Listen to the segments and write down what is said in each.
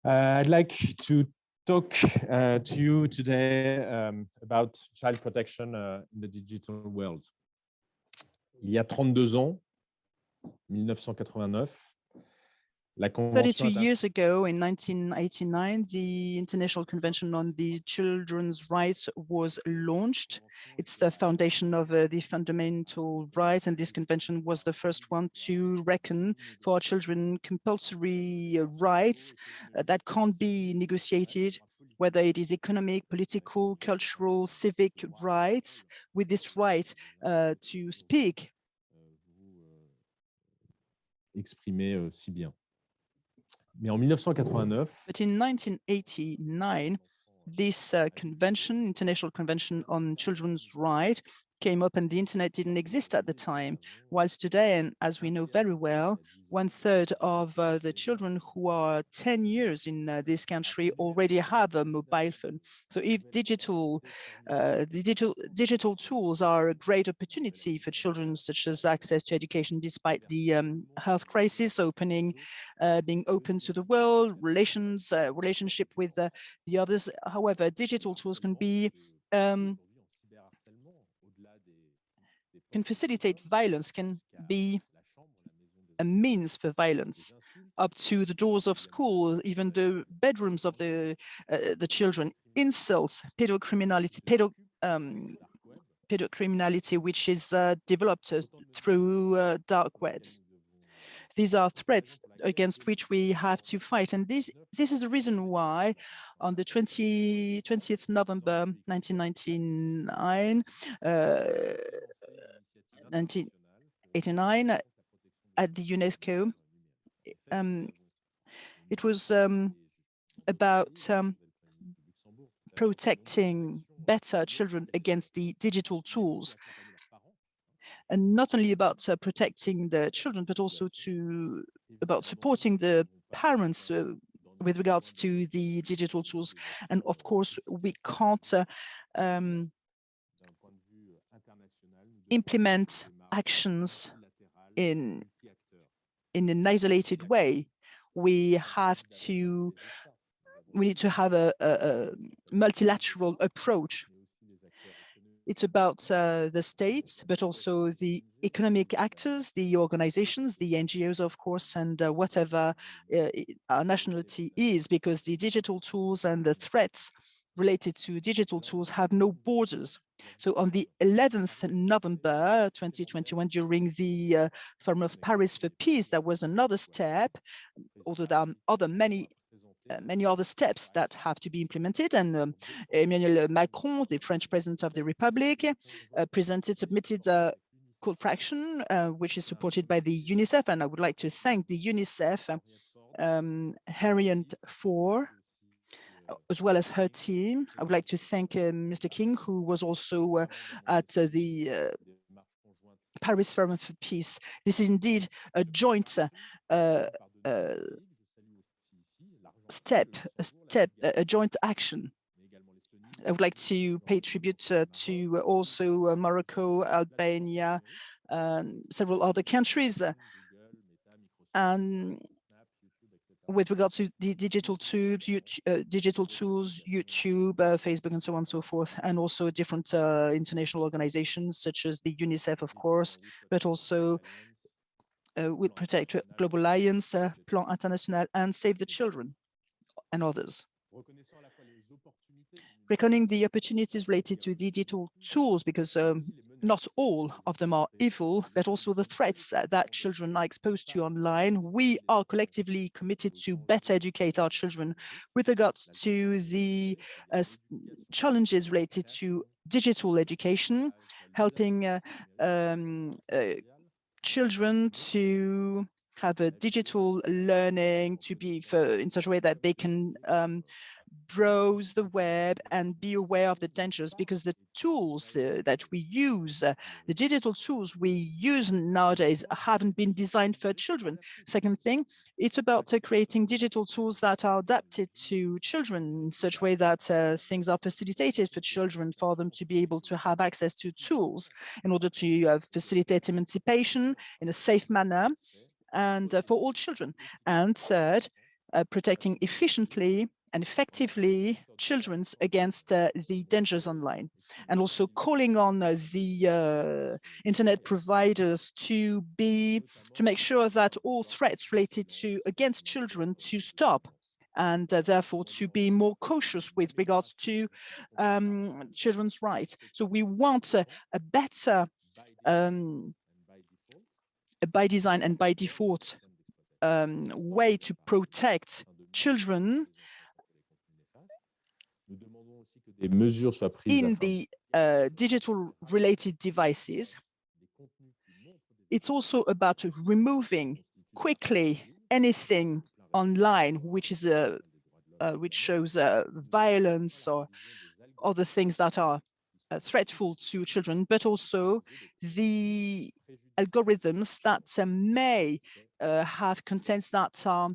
I'd like to talk to you today about child protection in the digital world. Il y a 32 ans, 1989, la 32 years ago, in 1989, the International Convention on the Children's Rights was launched. It's the foundation of the fundamental rights, and this convention was the first one to reckon for children compulsory rights that can't be negotiated, whether it is economic, political, cultural, civic rights, with this right to speak. Exprimé si bien. Mais en 1989, but in 1989, this convention, International Convention on Children's Rights, came up and the internet didn't exist at the time. Whilst today, and as we know very well, 1/3 of the children who are 10 years in this country already have a mobile phone. So if digital tools are a great opportunity for children, such as access to education despite the health crisis, being open to the world, relationship with the others. However, digital tools can facilitate violence, can be a means for violence, up to the doors of school, even the bedrooms of the children, insults, pedocriminality, which is developed through dark webs. These are threats against which we have to fight. And this is the reason why on the 20th November 1989, 1989, at the UNESCO, it was about protecting better children against the digital tools. And not only about protecting the children, but also about supporting the parents with regards to the digital tools. And of course, we can't implement actions in an isolated way. We need to have a multilateral approach. It's about the states, but also the economic actors, the organizations, the NGOs, of course, and whatever our nationality is, because the digital tools and the threats related to digital tools have no borders. So on the 11th November 2021, during the Forum of Paris for Peace, there was another step, although there are many other steps that have to be implemented. And Emmanuel Macron, the French president of the Republic, submitted a call for action, which is supported by the UNICEF. And I would like to thank the UNICEF, Adrien Taquet, as well as her team. I would like to thank Mr. King, who was also at the Paris Forum for Peace. This is indeed a joint a joint action. I would like to pay tribute to also Morocco, Albania, several other countries. And with regards to the digital tools, YouTube, Facebook, and so on and so forth, and also different international organizations such as the UNICEF, of course, but also with Protect Global Alliance, Plan International, and Save the Children, and others. Reckoning the opportunities related to digital tools, because not all of them are evil, but also the threats that children are exposed to online. We are collectively committed to better educate our children with regards to the challenges related to digital education, helping children to have a digital learning in such a way that they can browse the web and be aware of the dangers, because the tools that we use, the digital tools we use nowadays haven't been designed for children. Second thing, it's about creating digital tools that are adapted to children in such a way that things are facilitated for children, for them to be able to have access to tools in order to facilitate emancipation in a safe manner and for all children. And third, protecting efficiently and effectively children against the dangers online, and also calling on the internet providers to make sure that all threats related to against children to stop, and therefore to be more cautious with regards to children's rights. So we want a better by design and by default way to protect children in the digital related devices. It's also about removing quickly anything online which is which shows violence or other things that are threatful to children, but also the algorithms that may have contents that are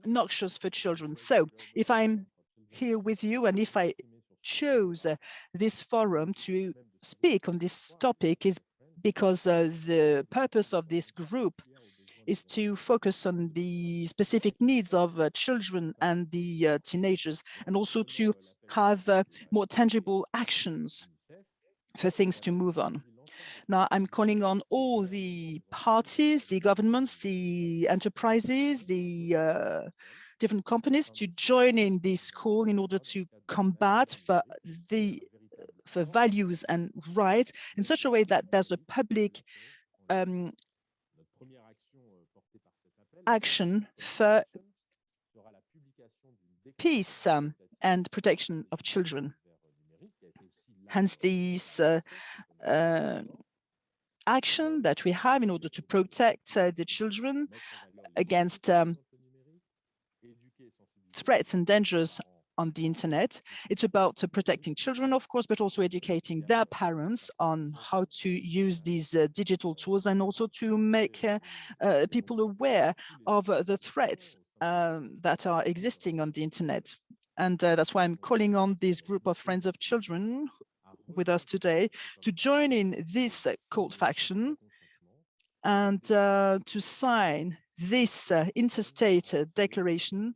noxious for children. So if I'm here with you and if I chose this forum to speak on this topic is because the purpose of this group is to focus on the specific needs of children and the teenagers, and also to have more tangible actions for things to move on. Now, I'm calling on all the parties, the governments, the enterprises, the different companies to join in this call in order to combat for values and rights in such a way that there's a public action for peace and protection of children. Hence, these action that we have in order to protect the children against threats and dangers on the internet. It's about protecting children, of course, but also educating their parents on how to use these digital tools, and also to make people aware of the threats that are existing on the internet. And that's why I'm calling on this group of friends of children with us today to join in this call to action and to sign this interstate declaration